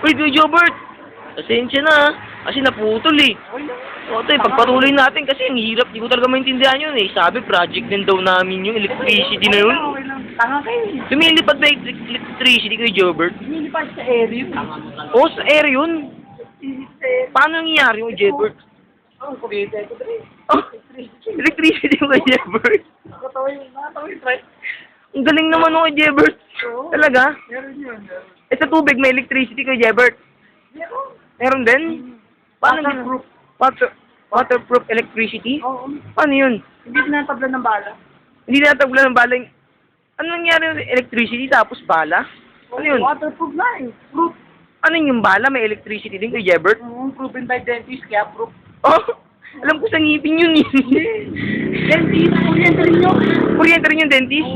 Uy, Kuya Jobert! Pasensya na, ah. Kasi naputol eh. O, ito, pagpatuloy natin kasi ang hirap. Di ko talaga maintindihan yun eh. Sabi, project din daw namin yung electricity na yun. Okay lang. Tanga kayo eh. Lumilipad ba yung electricity, Kuya Jobert? Nilipad sa area. Oo, sa air yun. Paano nangyayari yung Jebert? Oh, kumita ko dre. Oh, electricity yung kay Jebert. Nakatawa yung try. Ang galing naman nung kay Jebert. Oo. Talaga? Meron yun. Eh sa tubig may electricity kay Jebert. Meron. Meron din? Paano Waterproof. Waterproof electricity? Oo. Paano yun? Hindi tinatabla ng bala. Hindi natabla ng balang. Ano nangyari yung electricity tapos bala? Ano yun? Waterproof na eh. Proof. Ano yung bala? May electricity din kay Jebert? Proven by dentist, kaya proof. Oh, alam ko sa ngipin yun eh. Dentist, kuryente rin yun. Kuryente rin yung dentist?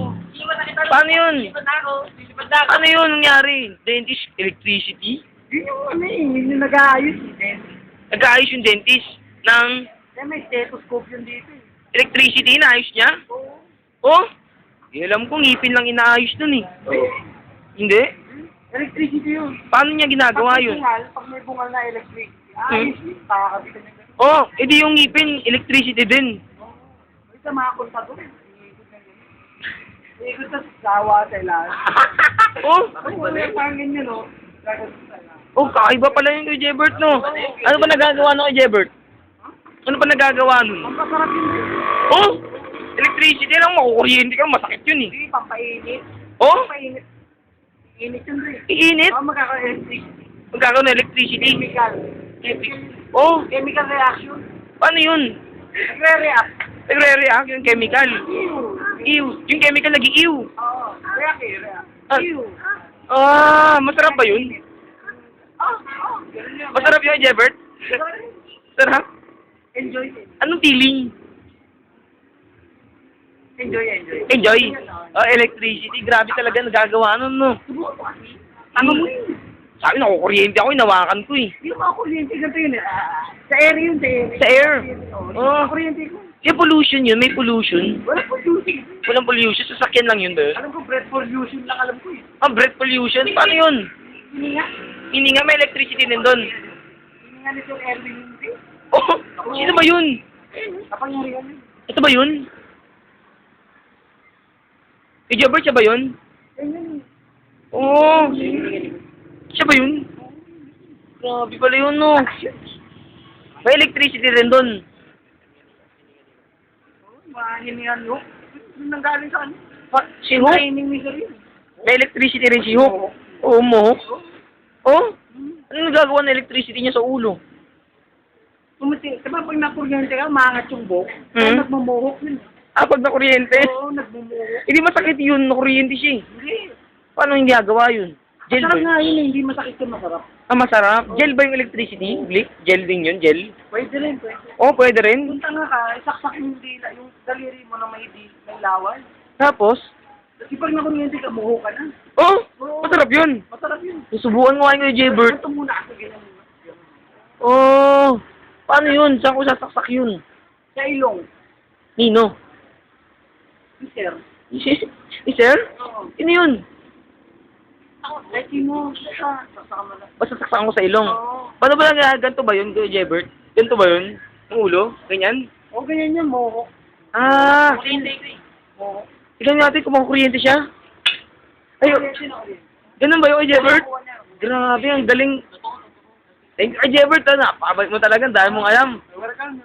Paano yun? Ano yun nangyari? Dentist, electricity? Yun yung ano eh, yun yung nag-aayos eh. Dentist. Nag-aayos yung dentist ng Kaya may stethoscope yun dito eh. electricity, inaayos niya? Oo. Oh, di alam ko, ngipin lang inaayos nun eh. Hindi? Electricity yun. Paano niya ginagawa Pag may yun? bungal, pag may bungal na electricity, ayos yun. Kakakabitan niya. Oh, edi yung ngipin, electricity din. Ay, sa mga kontador eh. Ikot sa sawa sa ilalim. Oh, Parang ganyan no. Gagawin sa ilalim. oh, kakaiba pala yun kay Jebert, no? Ano pa nagagawa no kay Jebert? Ano pa nagagawa nun? Ang pasarap yun eh. Oh, electricity lang, makukuryente ka, masakit yun eh. Hindi, pampainit. Oh, Pampainit. Init yun rin. iinit, Oo, magkaka-electricity. magkakaroon ng electricity. Chemical. Oh, Chemical reaction. paano yun? Nagre-react. Nagre-react yung chemical. Ew. Yung chemical nag-ew. Oo. React eh, react. Ah. Ew. Ah, masarap ba yun? Oo. Ganun yun. Masarap yun, Jebert? Sarap? Enjoy it. Anong feeling? Enjoy, enjoy. Enjoy. Oh, electricity. Grabe talaga nagagawa nun, no? Subukan mo kasi. Tama mo yun. Sabi, nakukuryente ako, inawakan ko eh. Hindi mo ako kuryente ganito yun eh. Sa air yun, sa air. Sa air? Oo. Oh. Kuryente ko. Yung pollution yun, may pollution. Wala pollution. Walang pollution, sasakyan lang yun ba yun? Alam ko, breath pollution lang alam ko eh. Ah, breath pollution? Paano yun? Hindi nga. Hindi nga may electricity din doon. Hindi nga nito air hindi. Oh, sino ba yun? Kapangyarihan yun. Ito ba yun? Kay Jobert, siya ba yun? Ganyan eh. Oo. Siya ba yun? Grabe pala yun, no? May electricity rin doon. Mahinihan yun. Yung nanggaling sa ano. Si Hook? Training ni Sir yun. May electricity rin si Hook. Oo, Mohok. Oh? Ano nagagawa ng electricity niya sa ulo? Diba pag nakuryente ka, maangat yung buhok. Hmm? Kaya nagmumuhok yun. Ah, pag nakuryente? Oo, nagmumuhok. Hindi masakit yun, nakuryente siya eh. Hindi. Paano hindi gagawa yun? Gel ba Masarap yun? nga yun eh, hindi masakit yung masarap. Ah, masarap. Gel ba yung electricity? Gel din yun, gel? Pwede rin, pwede. Oo, pwede rin. Kung tanga ka, saksak yung dila, yung daliri mo na may laway. Tapos? Kasi pag nakuryente ka, buho ka na. Oh, Oo. masarap yun. Masarap yun. Susubukan mo kayo kay Jebert. Ito muna kasi ganyan muna. Oh, paano yun? Saan ko sasaksak yun? Sa ilong. Nino? Sir. Si Sir? Oo. Sino yun? Ay, mo. Saksak mo lang. Basta saksakan ko sa ilong. Oo. Paano ba ganito ba yun, kay Jebert? Ganito ba yun? Yung ulo? Ganyan? O, ganyan yan, mohok. Ah, Mohok. tignan natin kung makukuryente siya. Ay, ganun ba yun kay Jebert? Grabe, ang galing. Thank you kay Jebert, napakabait mo talaga. Dahil mong alam. Welcome.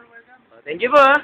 Thank you po, ha.